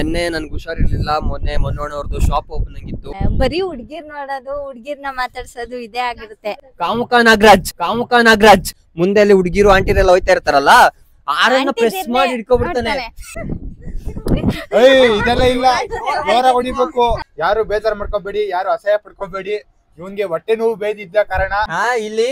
ನಿನ್ನೆ ನನ್ಗೆ ಹುಷಾರಿರ್ಲಿಲ್ಲ. ಮೊನ್ನೋಣವ್ರದ್ದು shop opening ಇತ್ತು. ಬರೀ ಹುಡ್ಗಿರ್ ನೋಡೋದು, ಹುಡ್ಗಿರ್ನ ಮಾತಾಡ್ಸೋದು ಇದೇ ಆಗಿರುತ್ತೆ. ಕಾಮುಕ ನಾಗರಾಜ್ ಮುಂದೆ ಅಲ್ಲಿ ಹುಡ್ಗಿರು ಆಂಟಿರೆಲ್ಲ ಹೋಯ್ತಾ ಇರ್ತಾರಲ್ಲ, ಆರನ್ನ ಪ್ರೆಸ್ ಮಾಡಿ ಹಿಡ್ಕೊಬಿಡ್ತಾನೆ. ಇದೆಲ್ಲ ಇಲ್ಲ, ಜೋರ ಹೊಡಿಬೇಕು. ಯಾರು ಬೇಜಾರ್ ಮಾಡ್ಕೋಬೇಡಿ, ಯಾರು ಅಸಹ್ಯ ಪಡ್ಕೋಬೇಡಿ. ಇವನ್ಗೆ ಹೊಟ್ಟೆ ನೋವು ಬೇದಿದ್ದ ಕಾರಣ ಇಲ್ಲಿ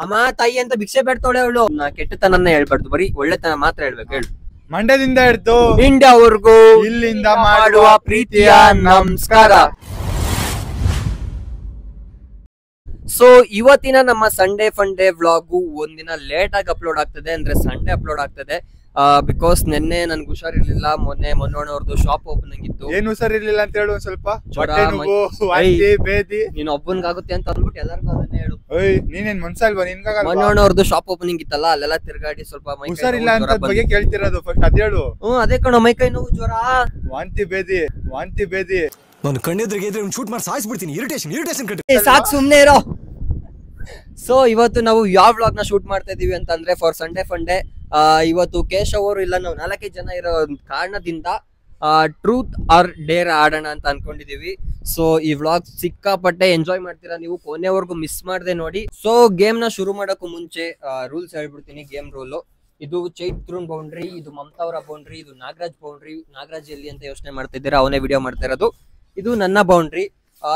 ಅಮ್ಮ ತಾಯಿ ಅಂತ ಭಿಕ್ಷೆ ಬೇಡ್ತಾಳೆ ಅವಳು. ಕೆಟ್ಟತನನ್ನ ಹೇಳ್ಬಾರ್ದು, ಬರೀ ಒಳ್ಳೆತನ ಮಾತ್ರ ಹೇಳ್ಬೇಕು. ಹೇಳು. ಮಂಡ್ಯದಿಂದ ಹಿಡ್ದು ಇಂಡಿಯಾವರೆಗೂ ಇಲ್ಲಿಂದ ಮಾಡುವ ಪ್ರೀತಿಯ ನಮಸ್ಕಾರ. ಸೊ ಇವತ್ತಿನ ನಮ್ಮ ಸಂಡೇ ಫಂಡೇ ವ್ಲಾಗು ಒಂದಿನ ಲೇಟ್ ಆಗಿ ಅಪ್ಲೋಡ್ ಆಗ್ತದೆ, ಅಂದ್ರೆ ಸಂಡೇ ಅಪ್ಲೋಡ್ ಆಗ್ತದೆ. ಬಿಕಾಸ್ ನಿನ್ನೆ ನನ್ಗೆ ಹುಷಾರಿರ್ಲಿಲ್ಲ. ಮೊನ್ನೋಣವ್ರದ್ದು ಶಾಪ್ ಓಪನಿಂಗ್ ಇತ್ತು. ಏನು ಸರ್ ಇರ್ಲಿಲ್ಲ ಅಂತ ಹೇಳು. ಒಂದ್ ಸ್ವಲ್ಪ ಬೇದಿ ನೀನ್ ಒಬ್ಬನ್ಗಾಗುತ್ತೆ ಅಂತ ಅಂದ್ಬಿಟ್ಟು ಎಲ್ಲರಿಗೂ ಅದನ್ನೇ ಹೇಳು. ನೀನೇನ್ ಮನ್ಸ ಅಲ್ವಾ ನಿನ್ಗಾಗಲ್ವಾ? ಮೊನ್ನೋಣವ್ರದ್ದು ಶಾಪ್ ಓಪನಿಂಗ್ ಇತ್ತಲ್ಲ, ಅಲ್ಲೆಲ್ಲ ತಿರ್ಗಾಡಿ ಸ್ವಲ್ಪ ಹುಷಾರಿಲ್ಲ ಅಂತ ಬಗ್ಗೆ ಕೇಳ್ತಿರೋದು. ಫಸ್ಟ್ ಅದ್ ಹೇಳು. ಅದೇ ಕಣೋ, ಮೈಕೈ ನೋವು, ಜ್ವರ, ವಾಂತಿ ಬೇದಿ. ನಾನು ಕಣ್ಣೆದ್ರಿಗೆ ಶೂಟ್ ಮಾಡಿ ಸಾಯಿಸ್ಬಿಡ್ತೀನಿ. ಇರಿಟೇಷನ್ ಸಾಕು, ಸುಮ್ನೆ ಇರೋ. ಸೊ ಇವತ್ತು ನಾವು ಯಾವ ವ್ಲಾಗ್ ನ ಶೂಟ್ ಮಾಡ್ತಾ ಇದೀವಿ ಅಂತ ಅಂದ್ರೆ ಫಾರ್ ಸಂಡೇ ಫಂಡೇ. ಇವತ್ತು ಕೇಶವ್ ಅವರು ಇಲ್ಲ, ನಾವು 4 ಜನ ಇರೋ ಕಾರಣದಿಂದ ಟ್ರೂತ್ ಆರ್ ಡೇರ್ ಆಡೋಣ ಅಂತ ಅನ್ಕೊಂಡಿದೀವಿ. ಸೊ ಈ ವ್ಲಾಗ್ ಸಿಕ್ಕಾಪಟ್ಟೆ ಎಂಜಾಯ್ ಮಾಡ್ತೀರಾ ನೀವು, ಕೊನೆವರೆಗೂ ಮಿಸ್ ಮಾಡದೆ ನೋಡಿ. ಸೊ ಗೇಮ್ ನ ಶುರು ಮಾಡೋಕ್ಕೂ ಮುಂಚೆ ರೂಲ್ಸ್ ಹೇಳ್ಬಿಡ್ತೀನಿ. ಗೇಮ್ ರೂಲ್ ಇದು ಚೈತ್ರನ್ ಬೌಂಡ್ರಿ, ಇದು ಮಮತಾ ಅವರ ಬೌಂಡ್ರಿ, ಇದು ನಾಗರಾಜ್ ಬೌಂಡ್ರಿ. ನಾಗರಾಜ್ ಎಲ್ಲಿ ಅಂತ ಯೋಚನೆ ಮಾಡ್ತಿದ್ದೀರಾ, ಅವನೇ ವಿಡಿಯೋ ಮಾಡ್ತಾ ಇರೋದು. ಇದು ನನ್ನ ಬೌಂಡ್ರಿ.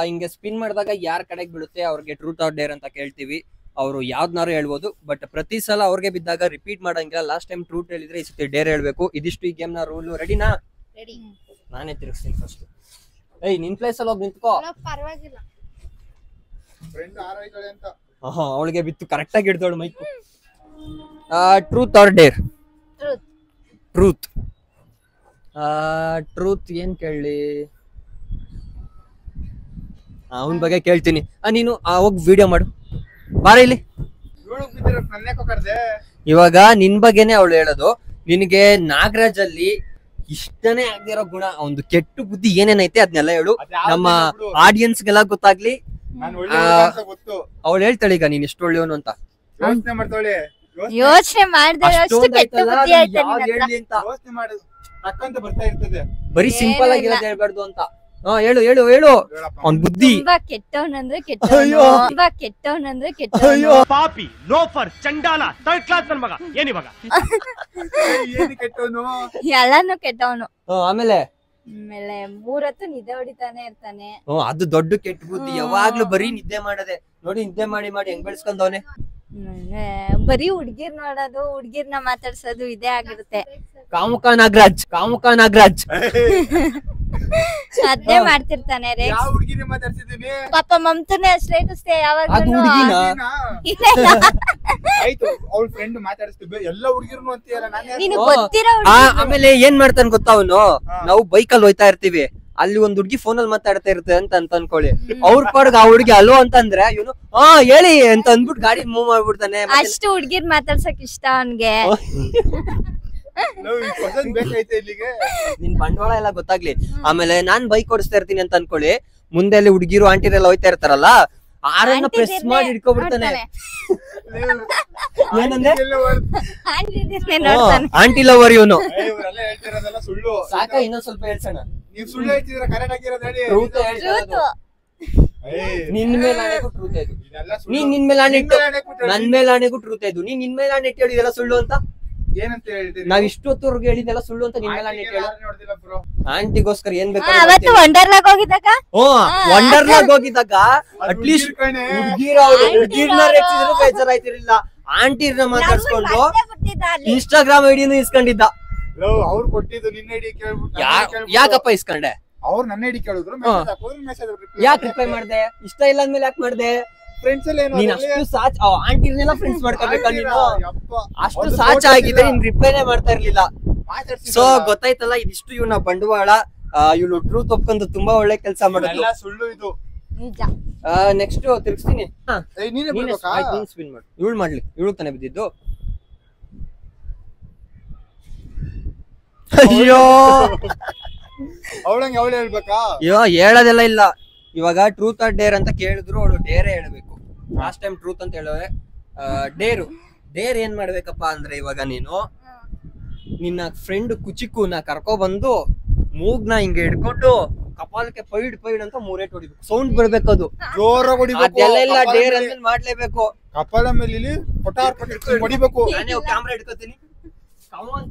ಹಿಂಗೆ ಸ್ಪಿನ್ ಮಾಡಿದಾಗ ಯಾರ ಕಡೆಗೆ ಬೀಳುತ್ತೆ ಅವ್ರಿಗೆ ಟ್ರೂತ್ ಆರ್ ಡೇರ್ ಅಂತ ಕೇಳ್ತೀವಿ. ಅವರು ಯಾವ್ದನ್ನಾರು ಹೇಳ್ಬೋದು, ಬಟ್ ಪ್ರತಿ ಸಲ ಅವ್ರಿಗೆ ಬಿದ್ದಾಗ ರಿಪೀಟ್ ಮಾಡಂಗಿಲ್ಲ. ಲಾಸ್ಟ್ ಟೈಮ್ ಟ್ರೂತ್ ಹೇಳಿದ್ರೆ ಈ ಸತಿ ಡೇರ್ ಹೇಳ್ಬೇಕು. ಇದಿಷ್ಟು ಈ ಗೇಮ್ ನ ರೂಲ್. ರೆಡಿನಾ? ನಾನೇ ತಿರುಗಿಸ್ತೀನಿ ಫಸ್ಟ್. ನಿನ್ ಪ್ಲೇಸ್ ಅಲ್ಲಿ ಹೋಗಿ ನಿಂತ್ಕೋ. ಪರವಾಗಿಲ್ಲ. ಅವಳಿಗೆ ಬಿತ್ತು ಕರೆಕ್ಟ್ ಆಗಿ ಹಿಡ್ದೋಳು mic. Truth or dare? Truth ಏನ್ ಕೇಳಲಿ? ಅವನ್ ಬಗ್ಗೆ ಕೇಳ್ತೀನಿ. ನೀನು ಹೋಗಿ ವಿಡಿಯೋ ಮಾಡು, ಬಾರ ಇಲ್ಲಿ. ಇವಾಗ ನಿನ್ ಬಗ್ಗೆನೆ ಅವಳು ಹೇಳೋದು. ನಿನಗೆ ನಾಗರಾಜ್ ಅಲ್ಲಿ ಇಷ್ಟನೇ ಆಗದಿರೋ ಗುಣ, ಒಂದು ಕೆಟ್ಟ ಬುದ್ಧಿ ಏನೇನೈತೆ ಅದನ್ನೆಲ್ಲ ಹೇಳು, ನಮ್ಮ ಆಡಿಯನ್ಸ್ ಗೆಲ್ಲ ಗೊತ್ತಾಗ್ಲಿ. ಅವಳು ಹೇಳ್ತಾಳೆ ಈಗ ನೀನ್ ಎಷ್ಟು ಒಳ್ಳೆಯವನು ಅಂತ. ಯೋಚನೆ ಬರೀ ಸಿಂಪಲ್ ಆಗಿರೋದು ಹೇಳ್ಬಾರ್ದು ಅಂತ. ಹೇಳು ಅವ್ನ್ ಬುದ್ಧಿ. ಕೆಟ್ಟವನಂದ್ರೆ ಪಾಪಿ, ಲೋಫರ್, ಚಂಡಾಲ, ಥರ್ಡ್ ಕ್ಲಾಸ್ ನನ್ ಮಗ. ಏನಿವಾಗ ಎಲ್ಲಾನು ಕೆಟ್ಟವನು. ಆಮೇಲೆ 3 ಹೊತ್ತು ನಿದ್ದೆ ಹೊಡಿತಾನೆ ಇರ್ತಾನೆ. ಅದು ದೊಡ್ಡ ಕೆಟ್ಟ ಬುದ್ಧಿ. ಯಾವಾಗ್ಲೂ ಬರೀ ನಿದ್ದೆ ಮಾಡದೆ ನೋಡಿ. ನಿದ್ದೆ ಮಾಡಿ ಹೆಂಗ್ ಬೆಳೆಸ್ಕೊಂಡವನೆ. ಬರೀ ಹುಡ್ಗಿರ್ ನೋಡೋದು, ಹುಡ್ಗಿರ್ನ ಮಾತಾಡ್ಸೋದು ಇದೇ ಆಗಿರುತ್ತೆ. ಕಾಮುಕ ನಾಗರಾಜ್ ಅದೇ ಮಾಡ್ತಿರ್ತಾನೆ. ಪಾಪ ಮಮತನೇ ರೇಗಿಸ್ತೆ ಯಾವಾಗ. ಆಮೇಲೆ ಏನ್ ಮಾಡ್ತಾನೆ ಗೊತ್ತಾ ಅವನು? ನಾವು ಬೈಕಲ್ಲಿ ಹೋಯ್ತಾ ಇರ್ತೀವಿ, ಅಲ್ಲಿ ಒಂದ್ ಹುಡ್ಗಿ ಫೋನಲ್ಲಿ ಮಾತಾಡ್ತಾ ಇರುತ್ತೆ ಅಂತ ಅನ್ಕೊಳ್ಳಿ. ಅವ್ರ ಪಾಡ್ಗ ಆ ಹುಡ್ಗಿ ಅಲೋ ಅಂತಂದ್ರೆ ಇವನು ಹೇಳಿ ಅಂತ ಅಂದ್ಬಿಟ್ಟು ಗಾಡಿ ಮೂವ್ ಮಾಡ್ಬಿಡ್ತಾನೆ. ಅಷ್ಟು ಹುಡ್ಗಿರ್ ಮಾತಾಡ್ಸಕ್ ಇಷ್ಟ ಅವನ್ಗೆ. ನಿನ್ ಬಂಡವಾಳ ಎಲ್ಲ ಗೊತ್ತಾಗ್ಲಿ. ಆಮೇಲೆ ನಾನ್ ಬೈಕ್ ಓಡಿಸ್ತಾ ಇರ್ತೀನಿ ಅಂತ ಅನ್ಕೊಳ್ಳಿ, ಮುಂದೆ ಅಲ್ಲಿ ಹುಡ್ಗಿರು ಆಂಟಿರೆಲ್ಲ ಹೋಯ್ತಾ ಇರ್ತಾರಲ್ಲ, ಆರನ್ನ ಪ್ರೆಸ್ ಮಾಡಿ ಹಿಡ್ಕೊಬಿಡ್ತಾನೆ. ಏನಂದ್ರೆ ಆಂಟಿ ಲವರ್ ಇವನು. ಸಾಕ, ಇನ್ನೊಂದ್ ಸ್ವಲ್ಪ ಹೇಳ್ಸೋಣ. ನಿನ್ ಮೇಲೆ ಆಣೆಗೂ ಟ್ರೂತ್ ಇದು. ನೀನ್ ನಿನ್ ಮೇಲೆ ಆಣೆ ಇಟ್ಟು ನನ್ ಮೇಲೆ ಆಣೆಗೂ ಟ್ರೂತ್ ಇದು. ನೀನ್ ನಿನ್ ಮೇಲೆ ಆಣೆ ಇಟ್ಟು ಹೇಳಿದೆಲ್ಲ ಸುಳ್ಳು ಅಂತ. ನಾವ್ ಇಷ್ಟೊತ್ತವರೆಗೂ ಹೇಳಿದೆಲ್ಲ ಸುಳ್ಳು ಅಂತ ನಿನ್ ಮೇಲೆ ಆಣೆ ಇಟ್ಟು ಹೇಳು. ಆಂಟಿಗೋಸ್ಕರ ಏನ್ ಬೇಕಾದ್ರೆ ವಂಡರ್ಲಾಗ್ ಹೋಗಿದಾಗ ಅಟ್ಲೀಸ್ಟ್ ಹುಡ್ಗಿರ್ನ ರೆಚ್ಚಿದ್ರು ಬೇಜಾರಾಯ್ತಿರ್ಲಿಲ್ಲ. ಆಂಟಿರ್ನ ಮಾತಾಡ್ಸ್ಕೊಂಡು ಇನ್ಸ್ಟಾಗ್ರಾಮ್ ಐಡಿನೂ ಇಸ್ಕೊಂಡಿದ್ದ. ಅವ್ರು ಕೊಟ್ಟಿದ್ದು ನಿನ್ನ ಐಡಿ ಕೇಳ್ಬಿಟ್ಟು ಯಾಕಪ್ಪ ಇಸ್ಕೊಂಡೆ? ಅವ್ರು ನನ್ನ ಐಡಿ ಕೇಳಿದ್ರು, ಯಾಕೆ ರಿಪ್ಲೈ ಮಾಡ್ದೆ? ಇಷ್ಟ ಇಲ್ಲ ಅಂದ್ಮೇಲೆ ಯಾಕೆ ಮಾಡ್ದೆ? ಫ್ರೆಂಡ್ಸ್ ಎಲ್ಲ ನೀನ್ ಅಷ್ಟು ಆಂಟಿರ್ನೆಲ್ಲ ಫ್ರೆಂಡ್ಸ್ ಮಾಡ್ಕೋಬೇಕಾ ನೀನು? ಅಷ್ಟು ಸಾಚ ಆಗಿದೆ, ನೀನ್ ರಿಪ್ಲೈನೇ ಮಾಡ್ತಾ ಇರ್ಲಿಲ್ಲ. ಸೊ ಗೊತ್ತಾಯ್ತಲ್ಲ, ಇದಿಷ್ಟು ಇವನ ಬಂಡವಾಳ. ಇವಳು ಟ್ರೂತ್ ಒಪ್ಕೊಂಡು ತುಂಬಾ ಒಳ್ಳೆ ಕೆಲಸ ಮಾಡೋದು. ಸುಳ್ಳು ಇದು. ನೆಕ್ಸ್ಟ್ ತಿರ್ಗಿಸ್ತೀನಿ. ಸ್ಪಿನ್ ಮಾಡು. ಇವಳು ಮಾಡ್ಲಿ, ಇವಳು ತಾನೇ ಬಿದ್ದಿದ್ದು. ಅಯ್ಯೋ ಅವಳಂಗೆ ಅವಳು ಹೇಳ್ಬೇಕಾ? ಹೇಳೋದೆಲ್ಲ ಇಲ್ಲ. ಇವಾಗ ಟ್ರೂತ್ ಆರ್ ಡೇರ್ ಅಂತ ಕೇಳಿದ್ರು, ಅವಳು ಡೇರೇ ಹೇಳ್ಬೇಕು. ಲಾಸ್ಟ್ ಟೈಮ್ ಟ್ರೂತ್ ಅಂತ ಹೇಳಿದ್ರೆ ಡೇರ್ ಏನ್ ಮಾಡ್ಬೇಕಪ್ಪ ಅಂದ್ರೆ, ಇವಾಗ ನೀನು ನಿನ್ನ ಫ್ರೆಂಡ್ ಕುಚಿಕ್ಕುನ ಕರ್ಕೊ ಬಂದು ಮೂಗ್ನ ಹಿಂಗೆ ಹಿಡ್ಕೊಂಡು ಕಪಾಲಕ್ಕೆ ಪೈಡ್ ಅಂತ 3 ಏಟ್ ಹೊಡಿಬೇಕು. ಸೌಂಡ್ ಬರ್ಬೇಕು, ಅದು ಜೋರಾಗಿ ಹೊಡಿಬೇಕು. ಅದೆಲ್ಲ ಡೇರ್ ಅಂದ್ರೆ ಮಾಡ್ಲೇಬೇಕು. ಕಪಾಲ ಮೇಲೆ ಇಲ್ಲಿ ಪಟಾರ್ ಪಟಾರ್ ಹೊಡಿಬೇಕು. ನಾನೇ ಕ್ಯಾಮ್ರಾ ಹಿಡ್ಕೋತೀನಿ. ಕಮಾನ್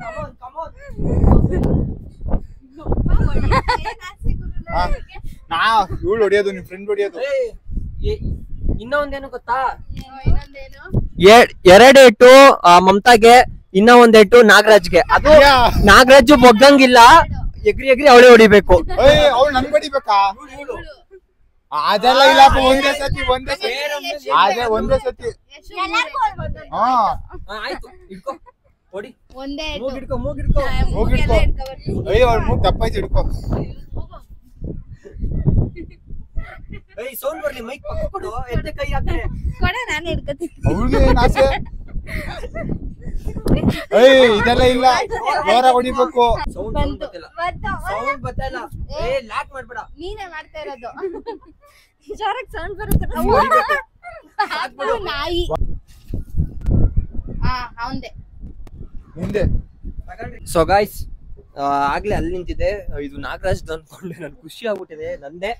ನಾ ಇವಳು ಹೊಡಿಯೋದು, ನಿಮ್ ಫ್ರೆಂಡ್ ಹೊಡಿಯೋದು. ಇನ್ನ ಒಂದೇನು ಗೊತ್ತಾ, 2 ಏಟು ಮಮತಾಗೆ, ಇನ್ನ 1 ಏಟು ನಾಗರಾಜ್ಗೆ. ಅದು ನಾಗರಾಜು ಬೊಗ್ಗಂಗಿಲ್ಲ, ಎಗ್ರಿ ಅವಳೇ ಹೊಡಿಬೇಕು. ಅವ್ಳು ನನ್ಗೆ ಹೊಡಿಬೇಕಾ? ಅದೆಲ್ಲ ಇಲ್ಲಪ್ಪ, ಒಂದೇ ಸತಿ ಅದೇ ಒಂದೇ ಸತಿ. ಹಾ ಆಯ್ತು, ಹಿಡ್ಕೋ ಹೊಡಿ. ಒಂದೇ ಮೂಗ್ ಹಿಡ್ಕೋ. ಅಯ್ಯೋ ಅವ್ಳ ಮೂಗ್ ದಪ್ಪ ಐತಿ, ಹಿಡ್ಕೋ. ಸೌಂಡ್ ಬರ್ಲಿ, ಮೈಕ್ ಪಕ್ಕ ಕೊಡು, ಎದ್ದೆ ಕೈ ಹಾಕ್ರೆ. ಕೊಡ, ನಾನು ಹಿಡ್ಕೊತೀನಿ. ಅವಳಿಗೆ ಏನ್ ಆಸೆ? ಇದೆಲ್ಲ ಇಲ್ಲ, ಜೋರಾಗಿ ಹೊಡಿಬೇಕು. ಸೌಂಡ್ ಬರ್ತಿಲ್ಲ. ಲಾಕ್ ಮಾಡ್ಬೇಡ. ನೀನೇ ಮಾಡ್ತಾ ಇರೋದು. ಜೋರಾಗಿ ಸೌಂಡ್ ಬರುತ್ತೆ. ನಾಯಿ. ಅವಂದೆ ಹಿಂದೆ. ಸೊ ಗಾಯ್ಸ್, ಆಗ್ಲೇ ಅಲ್ಲಿ ನಿಂತಿದೆ, ಇದು ನಾಗರಾಜ್ ಅನ್ಕೊಂಡೆ. ನನ್ ಖುಷಿ ಆಗ್ಬಿಟ್ಟಿದೆ ನಂದೇ.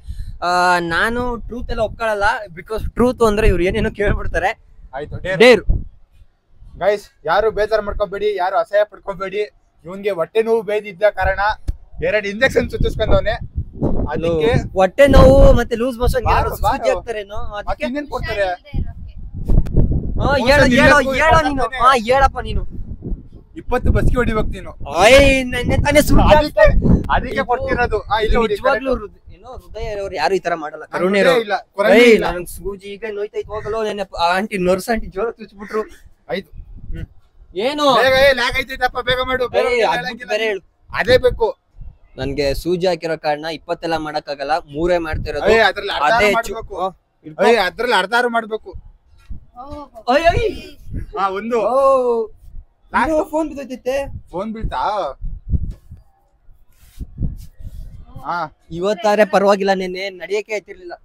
ನಾನು ಟ್ರೂತ್ ಎಲ್ಲ ಒಪ್ಕೊಳ್ಳಲ್ಲ, ಬಿಕಾಸ್ ಟ್ರೂತ್ ಅಂದ್ರೆ ಇವ್ರು ಏನೇನೋ ಕೇಳ್ಬಿಡ್ತಾರೆ. ಆಯ್ತು, ಡೇರ್. ಗೈಸ್, ಯಾರು ಬೇಜಾರ್ ಮಾಡ್ಕೋಬೇಡಿ, ಯಾರು ಅಸಹ್ಯ ಪಡ್ಕೋಬೇಡಿ. ಇವನ್ಗೆ ಹೊಟ್ಟೆ ನೋವು ಬೇದಿದ್ದ ಕಾರಣ 2 ಇಂಜೆಕ್ಷನ್ ಚುಚ್ಚಿಸ್ಕೊಂಡವನೆ. ಅದಕ್ಕೆ ಹೊಟ್ಟೆ ನೋವು ಮತ್ತೆ ಲೂಸ್ ಮೋಷನ್ ಬಾರು. ಹಾಕ್ತಾರೇನೋ, ಅದಕ್ಕೆ ಇನ್ನೇನ್ ಕೊಡ್ತಾರೆ? ಹೇಳಪ್ಪ ನೀನು. 20 ಬಸ್ಗೆ ಹೊಡಿಬೇಕು ನೀನು. ನೆನ್ನೆ ತಾನೇ ಅದಕ್ಕೆ ಕೊಡ್ತಿರೋದು. ನಿಜವಾಗ್ಲೂ ಏನೋ ಹೃದಯ ಇರೋರು ಯಾರು ಈ ತರ ಮಾಡಲ್ಲ. ಕರುಣೆ ಇಲ್ಲ, ನನಗ್ ಸೂಜಿ ಈಗ ನೋಯ್ತೈತ್, ಹೋಗಲ್ಲ. ನೆನ್ನೆ ಆಂಟಿ ನರ್ಸ್ ಆಂಟಿ ಜೋರ ಚುಚ್ಬಿಟ್ರು. ಆಯ್ತು, ಏನು ಲ್ಯಾಗ್ ಐತೈತಪ್ಪ, ಬೇಗ ಮಾಡು. ಬೇರೆ ಹೇಳು. ಅದೇ ಬೇಕು ನನ್ಗೆ ಸೂಜಿ ಹಾಕಿರೋ ಕಾರಣ 20 ಎಲ್ಲ ಮಾಡಕ್ಕಾಗಲ್ಲ, 3 ಮಾಡ್ತಿರೋದು. ಅದ್ರಲ್ಲಿ ಅದೇ ಅದ್ರಲ್ಲಿ ಅರ್ಧಾರು ಮಾಡ್ಬೇಕು. ಒಂದು ಫೋನ್ ಬಿದ್ದೈತೆ. ಫೋನ್ ಬೀಳ್ತಾ? ಇವತ್ತಾರೆ ಪರವಾಗಿಲ್ಲ, ನೆನ್ನೆ ನಡಿಯಕ್ಕೆ ಆಯ್ತಿರ್ಲಿಲ್ಲ.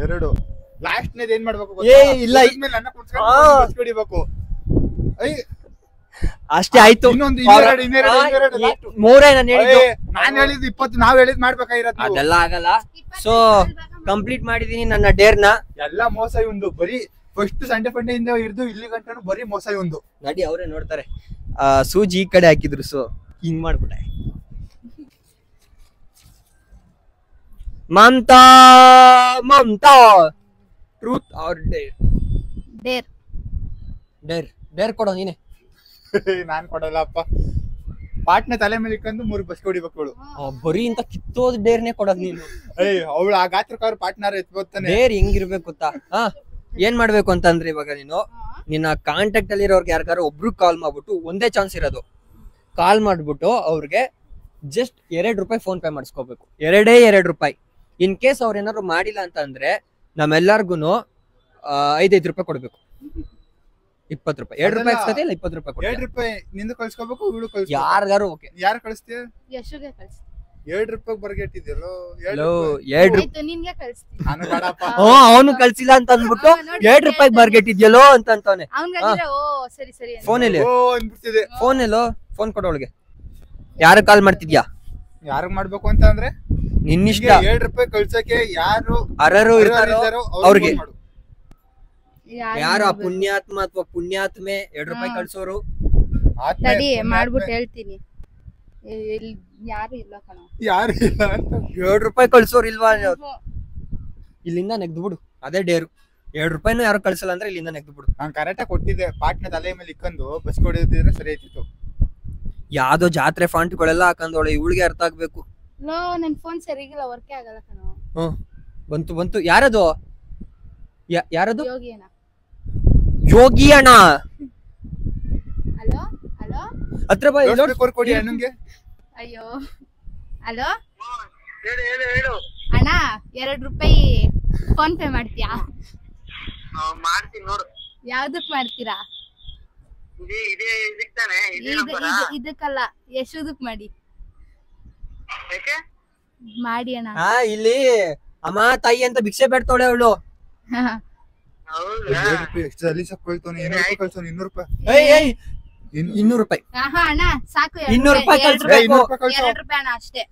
2 ಲಾಸ್ಟ್ ನೇದ್ ಏನ್ ಮಾಡ್ಬೇಕು? ಇಲ್ಲ, ಹೊಡಿಬೇಕು. ಅಷ್ಟೇ ಆಯ್ತು. ಇನ್ನೊಂದು 2 3 ನಾನು ಹೇಳಿದ್ದು. ನಾನ್ ಹೇಳಿದ್ದು 20, ನಾವ್ ಹೇಳಿದ್ ಮಾಡ್ಬೇಕಾಗಿರತ್ತೆ. ಅದೆಲ್ಲ ಆಗಲ್ಲ. ಸೊ ಕಂಪ್ಲೀಟ್ ಮಾಡಿದೀನಿ ನನ್ನ ಡೇರ್ನ. ಎಲ್ಲ ಮೋಸ ಇವಂದು. ಬರೀ ಫಸ್ಟ್ ಸಂಡೆ ಫಂಡೆ ಇಂದ ಹಿಡಿದು ಇಲ್ಲಿ ಗಂಟನು ಬರೀ ಮೋಸ ಇವಂದು. ನಡಿ, ಅವರೇ ನೋಡ್ತಾರೆ. ಸೂಜಿ ಈ ಕಡೆ ಹಾಕಿದ್ರು, ಸೊ ಹಿಂಗ್ ಮಾಡ್ಬಿಟ್ಟೆ. Mamata truth or Deere? Deere ಕೊಡೋ ನೀನೆ. ನಾನ್ ಕೊಡಲ್ಲಪ್ಪ. ಪಾಟ್ನೆ ತಲೆ ಮೇಲೆ ಇಟ್ಕೊಂಡು 3 ಬಸ್ ಹೊಡಿಬೇಕು ಅವಳು. ಬರೀ ಇಂತ ಕಿತ್ತೋದ್ ಡೇರ್ನೇ ಕೊಡೋದ್ ನೀನು. ಅವಳು ಆ ಗಾತ್ರಕ್ಕ ಪಾರ್ಟ್ನರ್ ಎತ್ಬೋತಾನೆ. ಡೇರ್ ಹೆಂಗಿರ್ಬೇಕು ಗೊತ್ತಾ? ಏನ್ ಮಾಡ್ಬೇಕು ಅಂತಂದ್ರೆ, ಇವಾಗ ನೀನು ನಿನ್ನ ಕಾಂಟ್ಯಾಕ್ಟ್ ಅಲ್ಲಿ ಇರೋರ್ಗೆ ಯಾರಿಗಾರು ಒಬ್ರು ಕಾಲ್ ಮಾಡ್ಬಿಟ್ಟು, ಒಂದೇ ಚಾನ್ಸ್ ಇರೋದು, ಕಾಲ್ ಮಾಡ್ಬಿಟ್ಟು ಅವ್ರಿಗೆ ಜಸ್ಟ್ 2 ರೂಪಾಯಿ ಫೋನ್ ಪೇ ಮಾಡಿಸ್ಕೋಬೇಕು. 2 ರೂಪಾಯಿ. ಇನ್ ಕೇಸ್ ಅವ್ರ ಏನಾದ್ರು ಮಾಡಿಲ್ಲ ಅಂತ ಅಂದ್ರೆ ನಮ್ಮೆಲ್ಲರಿಗೂ 5 ರೂಪಾಯಿ ಕೊಡ್ಬೇಕು. 20 ರೂಪಾಯಿ. 2 ರೂಪಾಯಿ ಎಕ್ಸ್ಟ್ರಾ ಇಲ್ಲ, 20 ರೂಪಾಯಿ ಕೊಡ್ಬೇಕು. 2 ರೂಪಾಯಿ ನಿಂದು ಕಳ್ಸ್ಕೋಬೇಕು, ಇವಳು ಕಳ್ಸ್ಕೊ. ಯಾರಿಗಾರು ಓಕೆ. ಯಾರು ಕಳಿಸ್ತೀಯ? ಯಶುಗೆ ಕಳ್ಸಿ. 2 ರೂಪಾಯಿ ಬರ್ಗೆಟ್ಟಿದ್ಯಲ್ಲೋ. 2 ಆಯ್ತು, ನಿನ್ಗೆ ಕಳ್ಸ್ತೀನಿ. ನಾನು ಬೇಡಪ್ಪ. ಅವನು ಕಳ್ಸಿಲ್ಲ ಅಂತ ಅಂದ್ಬಿಟ್ಟು 2 ರೂಪಾಯಿ ಬರ್ಗೆಟ್ಟಿದ್ಯಲ್ಲೋ ಅಂತ ಅಂತಾನೆ. ಅವ್ನ್ಗಾಗಿದ್ರೆ ಓ ಸರಿ ಸರಿ. ಫೋನ್ ಎಲ್ಲಿ? ಅನ್ಬಿಡ್ತಿದೆ. ಫೋನ್ ಎಲ್ಲೋ? ಫೋನ್ ಕೊಡೋಳಿಗೆ. ಯಾರು ಕಾಲ್ ಮಾಡ್ತಿದ್ಯಾ? ಯಾರಿಗ್ ಮಾಡ್ಬೇಕು ಅಂತ ಅಂದ್ರೆ ನಿನ್ನಿಷ್ಟ. 2 ರೂಪಾಯಿ ಕಳ್ಸಕ್ಕೆ ಯಾರು ಅರರು ಇರ್ತಾರೋ ಅವ್ರಿಗೆ. ಯಾರು ಯಾರು ಆ ಪುಣ್ಯಾತ್ಮ ಅಥವಾ ಪುಣ್ಯಾತ್ಮೆ 2 ರೂಪಾಯಿ ಕಳ್ಸೋರು. ತಡಿ ಮಾಡ್ಬಿಟ್ಟು ಹೇಳ್ತೀನಿ. ಯಾರು ಇಲ್ಲ ಕಣ. ಯಾರು ಇಲ್ಲ ಅಂತ. 2 ರೂಪಾಯಿ ಕಳ್ಸೋರು ಇಲ್ವಾ? ಇಲ್ಲಿಂದ ನೆಗ್ದು ಬಿಡು, ಅದೇ ಡೇರು. 2 ರೂಪಾಯಿನೂ ಯಾರು ಕಳ್ಸಲ್ಲ ಅಂದ್ರೆ ಇಲ್ಲಿಂದ ನೆಗ್ದು ಬಿಡು. ನಾನ್ ಕರೆಕ್ಟ್ ಆಗಿ ಕೊಟ್ಟಿದ್ದೆ. ಪಾಟ್ನ ತಲೆ ಮೇಲೆ ಇಕ್ಕೊಂಡು ಬಸ್ ಹೊಡೆದಿದ್ರೆ ಸರಿ ಆಯ್ತಿತ್ತು. ಯಾವ್ದೋ ಜಾತ್ರೆ ಫಾಂಟ್ಗಳೆಲ್ಲ ಹಾಕಂದವಳೆ, ಇವಳಿಗೆ ಅರ್ಥ ಆಗ್ಬೇಕು. ಲೋ, ನನ್ ಫೋನ್ ಸರಿಗಿಲ್ಲ, ವರ್ಕೇ ಆಗಲ್ಲ ಕಣ. ಬಂತು. ಯಾರದು? ಯಾರದು? ಯೋಗಿ ಅಣ್ಣ. ಯೋಗಿ ಅಣ್ಣ. ಹಲೋ ಹಲೋ, ಹತ್ರ ಬಾ. ಕೊಡಿ ಅಣ್ಣಂಗೆ. ಅಯ್ಯೋ, ಹಲೋ ಅಣ್ಣ, 2 ರೂಪಾಯಿ ಫೋನ್ ಪೇ ಮಾಡ್ತೀಯಾ? ಮಾಡ್ತೀನಿ ನೋಡು. ಯಾವ್ದಕ್ ಮಾಡ್ತೀರಾ? ಇದಕ್ಕಲ್ಲ, ಯಶುದಕ್ ಮಾಡಿ. ಮಾಡಿ ಅಣ್ಣ. ಇಲ್ಲಿ ಅಮ್ಮ ತಾಯಿ ಅಂತ ಭಿಕ್ಷೆ ಬೇಡ್ತಾಳೆ ಅವಳು. ಎಷ್ಟು ಸಲೀಸಾಗಿ ಕೊಳ್ತಾನೆ. 200 ರೂಪಾಯಿ ಕಳ್ಸೋನು. 200 ರೂಪಾಯಿ. 200 ರೂಪಾಯಿ. ಆಹಾ ಅಣ್ಣ ಸಾಕು 200 ರೂಪಾಯಿ ಕಳ್ಸ್ಬೇಕು. 200 ರೂಪಾಯಿ ಕಳ್ಸು. 2 ರೂಪಾಯಿ ಅಣ್ಣ ಅಷ್ಟೇ.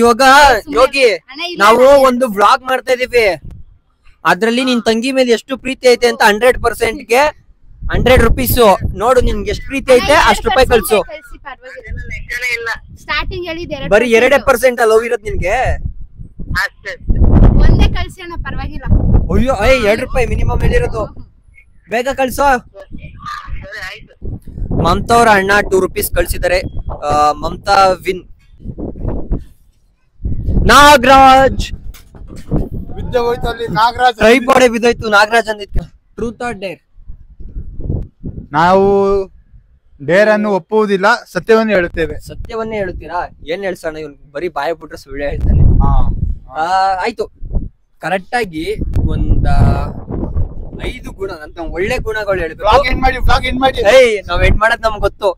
ಇವಾಗ ಯೋಗಿ ಅಣ್ಣ ಇಲ್ಲ ನಾವು ಒಂದು ವ್ಲಾಗ್ ಮಾಡ್ತಾ ಇದೀವಿ, ಅದ್ರಲ್ಲಿ ನಿನ್ ತಂಗಿ ಮೇಲೆ ಎಷ್ಟು ಪ್ರೀತಿ ಐತೆ ಅಂತ 100%ಗೆ 100 ರೂಪೀಸ್ ನೋಡು, ನಿನ್ಗೆ ಎಷ್ಟು ಪ್ರೀತಿ ಐತೆ ಅಷ್ಟು ರೂಪಾಯಿ ಕಳ್ಸು. ಕಳ್ಸಿ ಪರವಾಗಿಲ್ಲ. ನಿಜನೇ ಇಲ್ಲ ಸ್ಟಾರ್ಟಿಂಗ್ ಹೇಳಿದ್ 2 ಬರೀ 2% ಲವ್ ಇರೋದ್ ನಿನ್ಗೆ. ಅಷ್ಟೇ. ಒಂದೇ ಕಳ್ಸಿ ಅಣ್ಣ ಪರವಾಗಿಲ್ಲ. ಅಯ್ಯೋ 2 ರೂಪಾಯಿ ಮಿನಿಮಮ್ ಹೇಳಿರೋದು, ಬೇಗ ಕಳ್ಸೋ. ಸರಿ ಆಯ್ತು. ಮಮತಾ ಅವ್ರ ಅಣ್ಣ 2 ರೂಪೀಸ್ ಕಳ್ಸಿದ್ದಾರೆ. ಮಮತಾ ವಿನ್. ನಾಗರಾಜ್ ವಿದ್ಯೆ ಹೋಯ್ತು ಅಲ್ಲಿ ನಾಗರಾಜ್. ಟ್ರೈಪಾಡೆ ಬಿದ್ದೋಯ್ತು ನಾಗರಾಜ್ ಅಂದಿತ್ತು. Truth or dare? ನಾವು ಡೇರ್ ಅನ್ನು ಒಪ್ಪುವುದಿಲ್ಲ, ಸತ್ಯವನ್ನು ಹೇಳುತ್ತೇವೆ. ಸತ್ಯವನ್ನೇ ಹೇಳುತ್ತೀರಾ? ಏನ್ ಹೇಳ್ಸೋಣ, ಇವ್ನು ಬರೀ ಬಾಯ ಬಿಟ್ರೆ ಸುಳ್ಳು ಹೇಳ್ತಾನೆ. ಆಯ್ತು, ಕರೆಕ್ಟ್ ಆಗಿ ಒಂದ 5 ಗುಣ ಅಂತ ಒಳ್ಳೆ ಗುಣಗಳು ಹೇಳ್ಬೇಕು. ವ್ಲಾಗ್ ಎಂಡ್ ಮಾಡಿ. ನಾವ್ ಎಂಡ್ ಮಾಡೋದ್ ನಮ್ಗೆ ಗೊತ್ತು.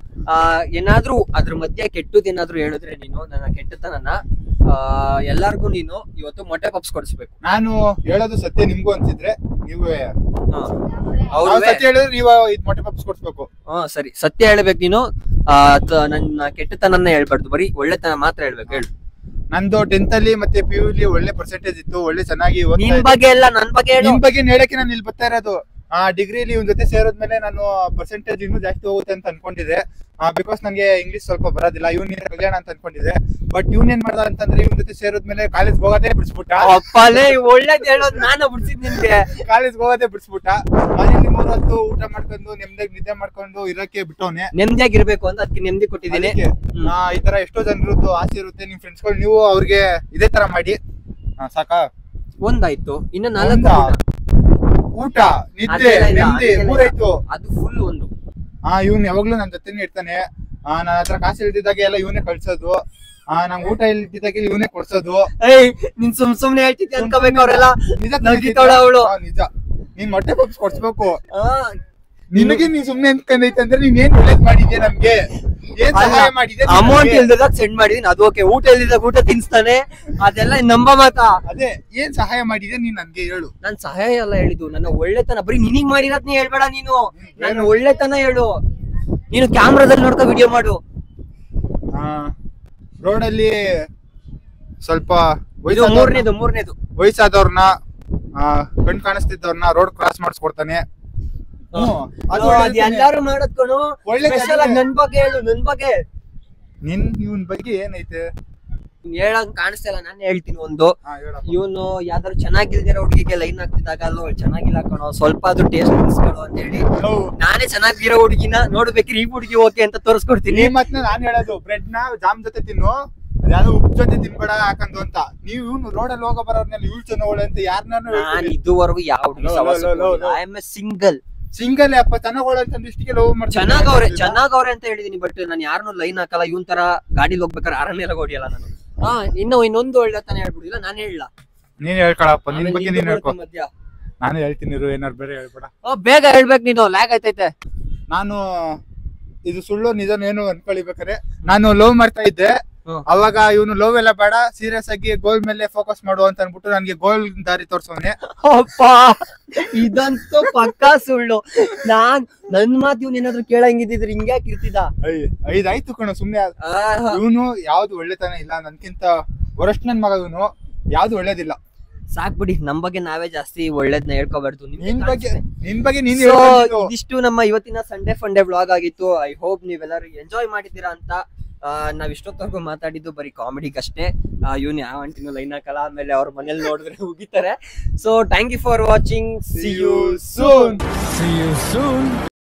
ಏನಾದ್ರೂ ಅದ್ರ ಮಧ್ಯೆ ಕೆಟ್ಟದ್ ಏನಾದ್ರು ಹೇಳಿದ್ರೆ ನೀನು ನನ್ನ ಕೆಟ್ಟತನನ್ನ ಎಲ್ಲಾರ್ಗು ನೀನು ಇವತ್ತು ಮೊಟ್ಟೆ ಪಪ್ಸ್ ಕೊಡಿಸ್ಬೇಕು. ನಾನು ಹೇಳೋದು ಸತ್ಯ ನಿಮ್ಗೂ ಅನ್ಸಿದ್ರೆ ನೀವು ಹೌದು, ಸತ್ಯ ಹೇಳಿದ್ರೆ ನೀವು ಇದ್ ಮೊಟ್ಟೆ ಪಪ್ಸ್ ಕೊಡ್ಸ್ಬೇಕು. ಸರಿ, ಸತ್ಯ ಹೇಳ್ಬೇಕು ನೀನು. ನನ್ನ ಕೆಟ್ಟತನನ್ನ ಹೇಳ್ಬಾರ್ದು, ಬರೀ ಒಳ್ಳೆತನ ಮಾತ್ರ ಹೇಳ್ಬೇಕು. ಹೇಳು. ನಂದು 10th ಅಲ್ಲಿ ಮತ್ತೆ PU ಅಲ್ಲಿ ಒಳ್ಳೆ ಪರ್ಸೆಂಟೇಜ್ ಇತ್ತು, ಒಳ್ಳೆ ಚೆನ್ನಾಗಿ ನಿನ್ ಬಗ್ಗೆ ಎಲ್ಲ ನನ್ ಬಗ್ಗೆ ಹೇಳು. ನಿಮ್ ಬಗ್ಗೆ ಹೇಳಕ್ಕೆ ನಾನು ಇಲ್ಲಿ ಬರ್ತಾ ಇರೋದು. ಡಿಗ್ರಿಲಿ ಇವ್ನ ಜೊತೆ ಸೇರೋದ್ಮೇಲೆ ನಾನು ಪರ್ಸೆಂಟೇಜ್ ಇನ್ನೂ ಜಾಸ್ತಿ ಹೋಗುತ್ತೆ ಅಂತ ಅನ್ಕೊಂಡಿದ್ದೆ. ಬಿಕಾಸ್ ನಂಗೆ ಇಂಗ್ಲಿಷ್ ಸ್ವಲ್ಪ ಬರೋದಿಲ್ಲ, ಇವ್ನ ಕಲ್ಯಾಣ ಅಂತ ಅನ್ಕೊಂಡಿದ್ದೆ. ಬಟ್ ಇವ್ನ ಏನ್ ಮಾಡ್ದ ಅಂತಂದ್ರೆ ಇವ್ನ ಜೊತೆ ಸೇರೋದ್ಮೇಲೆ ಕಾಲೇಜ್ ಹೋಗೋದೇ ಬಿಡಿಸ್ಬಿಟ್ಟ. ಅಪ್ಪಲೇ ಒಳ್ಳೇದ್ ಹೇಳೋದ್ ನಾನು ಬಿಡ್ಸಿದ್ ನಿನ್ಗೆ. ಕಾಲೇಜ್ ಹೋಗೋದೇ ಬಿಡಿಸ್ಬಿಟ್ಟ. ಮನೇಲಿ 3 ಹೊತ್ತು ಊಟ ಮಾಡ್ಕೊಂಡು ನೆಮ್ಮದಿಯಾಗಿ ನಿದ್ದೆ ಮಾಡ್ಕೊಂಡು ಇರಕ್ಕೆ ಬಿಟ್ಟವನೆ. ನೆಮ್ಮದಿಯಾಗಿರ್ಬೇಕು ಅಂತ ಅದಕ್ಕೆ ನೆಮ್ಮದಿ ಕೊಟ್ಟಿದ್ದೀನಿ. ಈ ತರ ಎಷ್ಟೋ ಜನರದ್ದು ಆಸೆ ಇರುತ್ತೆ, ನಿಮ್ ಫ್ರೆಂಡ್ಸ್ ಗಳು ನೀವು ಅವ್ರಿಗೆ ಇದೇ ತರ ಮಾಡಿ. ಸಾಕಾ? ಒಂದಾಯ್ತು, ಇನ್ನ 4 ಊಟ, ನಿದ್ದೆ, ನೆಮ್ಮದಿ 3 ಆಯ್ತು. ಅದು ಫುಲ್ ಒಂದು. ಇವ್ನು ಯಾವಾಗ್ಲೂ ನನ್ ಜೊತೆನೆ ಇರ್ತಾನೆ. ನನ್ನ ಹತ್ರ ಕಾಸು ಇಲ್ದಿದ್ದಾಗ ಎಲ್ಲ ಇವನೇ ಕಳ್ಸೋದು. ನಂಗೆ ಊಟ ಇಲ್ದಿದ್ದಾಗ ಇವನೇ ಕೊಡ್ಸೋದು. ನೀನ್ ಸುಮ್ನೆ ಹೇಳ್ತಿದ್ದೆ ಅನ್ಕೋಬೇಕು ಅವ್ರೆಲ್ಲ. ನಿಜ ಅವಳು ನಿಜ. ನೀನ್ ಮೊಟ್ಟೆ ಪಪ್ಸ್ ಕೊಡ್ಸ್ಬೇಕು. ನಿನಗೆ ನೀನ್ ಸುಮ್ನೆ ಅನ್ಕೊಂಡೈತೆ ಅಂದ್ರೆ ನೀನ್ ಏನ್ ಒಳ್ಳೇದ್ ಮಾಡಿದ್ಯಾ ನಮ್ಗೆ, ಏನ್ ಸಹಾಯ ಮಾಡಿದ್ಯಾ? ಅಮೌಂಟ್ ಇಲ್ದಾಗ ಸೆಂಡ್ ಮಾಡಿದೀನಿ, ಅದು ಓಕೆ. ಊಟ ಇಲ್ದಿದಾಗ ಊಟ ತಿನ್ಸ್ತಾನೆ, ಅದೆಲ್ಲ ನಂಬ ಮಾತಾ. ಅದೇ ಏನ್ ಸಹಾಯ ಮಾಡಿದ್ಯಾ ನೀನ್ ನನ್ಗೆ ಹೇಳು. ನಾನ್ ಸಹಾಯ ಎಲ್ಲ ಹೇಳಿದ್ದು, ನನ್ನ ಒಳ್ಳೆತನ. ಬರೀ ನಿನಗ್ ಮಾಡಿರೋದ್ ನೀ ಹೇಳ್ಬೇಡ, ನೀನು ನನ್ನ ಒಳ್ಳೆತನ ಹೇಳು. ನೀನು ಕ್ಯಾಮ್ರಾದಲ್ಲಿ ನೋಡ್ಕೊ ವಿಡಿಯೋ ಮಾಡು. ರೋಡಲ್ಲಿ ಸ್ವಲ್ಪ ಮೂರನೇದು ವಯಸ್ಸಾದವ್ರನ್ನ ಕಣ್ ಕಾಣಿಸ್ತಿದ್ದವ್ರನ್ನ ರೋಡ್ ಕ್ರಾಸ್ ಮಾಡಿಸ್ಕೊಡ್ತಾನೆ. ಎಲ್ಲಾರು ಮಾಡೋದ್ ಕಣು. ಒಳ್ಳೆ ನನ್ ಬಗ್ಗೆ ಹೇಳು, ನನ್ ಬಗ್ಗೆ. ಇವನ್ ಬಗ್ಗೆ ಏನೈತೆ ಹೇಳಂಗ್ ಕಾಣಿಸ್ತಾ ಇಲ್ಲ, ನಾನು ಹೇಳ್ತೀನಿ ಒಂದು. ಇವನು ಯಾವ್ದಾದ್ರು ಚೆನ್ನಾಗಿಲ್ದಿರೋ ಹುಡುಗಿಗೆ ಲೈನ್ ಹಾಕ್ತಿದ್ದಾಗ ಅಲ್ಲ ಚೆನ್ನಾಗಿಲ್ಲ ಕಣೋ, ಸ್ವಲ್ಪ ಅದು ಟೇಸ್ಟ್ ಅನ್ಸ್ಕೊಳು ಅಂತ ಹೇಳಿ ನಾನೇ ಚೆನ್ನಾಗಿರೋ ಹುಡುಗಿನ ನೋಡ್ಬೇಕ್ರಿ ಈ ಹುಡುಗಿ ಓಕೆ ಅಂತ ತೋರಿಸ್ಕೊಡ್ತೀನಿ. ಮತ್ತೆ ನಾನ್ ಹೇಳೋದು ಬ್ರೆಡ್ ನ ಜಾಮ್ ಜೊತೆ ತಿನ್ನು, ಅದ್ಯಾವ್ದು ಉಪ್ಪು ಜೊತೆ ತಿನ್ಬೇಡ ಹಾಕಂದು ಅಂತ. ನೀವು ಇವ್ನು ರೋಡಲ್ಲಿ ಹೋಗೋ ಬರೋರ್ನೆಲ್ಲ ಇವ್ಳು ಚೆನ್ನಾಗೋಳೆ ಅಂತ ಯಾರನ್ನಾನು ನಾನು ಇದುವರೆಗೂ ಯಾವ ಐ ಆಮ್ ಎ ಸಿಂಗಲ್ ಅಪ್ಪ ಚೆನ್ನಾಗೋಳೆ ಅಂತ ಇಷ್ಟಿಗೆ ಲವ್ ಮಾಡ್ತೀನಿ. ಚೆನ್ನಾಗವ್ರೆ ಅಂತ ಹೇಳಿದೀನಿ, ಬಟ್ ನಾನು ಯಾರನ್ನೂ ಲೈನ್ ಹಾಕಲ್ಲ. ಇವನ್ ತರ ಗಾಡಿಲಿ ಹೋಗ್ಬೇಕಾದ್ರೆ ಆರನ್ನೆಲ್ಲ ಹೊಡಿಯಲ್ಲ ನಾನು. ಇನ್ನೊಂದು ಒಳ್ಳೆತನ ಹೇಳ್ಬಿಡಿಲ್ಲ, ನಾನು ಹೇಳಲ್ಲ. ನೀನ್ ಹೇಳ್ಕೊಳಪ್ಪ, ನಿನ್ ಬಗ್ಗೆ ನೀನ್ ಹೇಳ್ಕೊ. ನಾನು ಹೇಳ್ತೀನಿ, ಏನಾರು ಬೇರೆ ಹೇಳ್ಬೇಡ. ಬೇಗ ಹೇಳ್ಬೇಕು, ನೀನು ಲ್ಯಾಗ್ ಆಯ್ತೈತೆ. ನಾನು ಇದು ಸುಳ್ಳು ನಿಜನೇನು ಅನ್ಕೊಳಿಬೇಕಾರೆ ನಾನು ಲವ್ ಮಾಡ್ತಾ ಇದ್ದೆ. ಅವಾಗ ಇವನು ಲವ್ ಎಲ್ಲ ಬೇಡ, ಸೀರಿಯಸ್ ಆಗಿ ಗೋಲ್ ಮೇಲೆ ಫೋಕಸ್ ಮಾಡು ಅಂತ ಅನ್ಬಿಟ್ಟು ನನ್ಗೆ ಗೋಲ್ ದಾರಿ ತೋರ್ಸೋನೆ. ಅಪ್ಪ ಇದಂತೂ ಪಕ್ಕಾ ಸುಳ್ಳು. ನನ್ ಮಾತು ಇವ್ನ ಏನಾದ್ರು ಕೇಳಂಗಿದ್ರೆ ಹಿಂಗ್ಯಾಕ್ ಇರ್ತಿದ್ದ? 5 ಆಯ್ತು ಕಣ ಸುಮ್ನೆ. ಇವನು ಯಾವ್ದು ಒಳ್ಳೆತನ ಇಲ್ಲ, ನನ್ಕಿಂತ ವರಸ್ಟ್ ನನ್ ಮಗ ಇವನು, ಯಾವ್ದು ಒಳ್ಳೇದಿಲ್ಲ. ಸಾಕ್ಬಿಡಿ, ನಮ್ ಬಗ್ಗೆ ನಾವೇ ಜಾಸ್ತಿ ಒಳ್ಳೇದ್ನ ಹೇಳ್ಕೊಬಾರ್ದು. ನಿನ್ ಬಗ್ಗೆ ನೀನ್ ಇದಿಷ್ಟು ನಮ್ಮ ಇವತ್ತಿನ ಸಂಡೇ ಫಂಡೇ ವ್ಲಾಗ್ ಆಗಿತ್ತು. ಐ ಹೋಪ್ ನೀವೆಲ್ಲರೂ ಎಂಜಾಯ್ ಮಾಡಿದ್ದೀರಾ ಅಂತ. ನಾವ್ ಇಷ್ಟೊತ್ತವರೆಗೂ ಮಾತಾಡಿದ್ದು ಬರೀ ಕಾಮಿಡಿಗಷ್ಟೇ. ಇವ್ನು ಯಾವ ಅಂಟಿನೂ ಲೈನ್ ಹಾಕಲ್ಲ, ಆಮೇಲೆ ಅವ್ರ ಮನೇಲಿ ನೋಡಿದ್ರೆ ಉಗಿತಾರೆ. So thank you for watching. See you soon.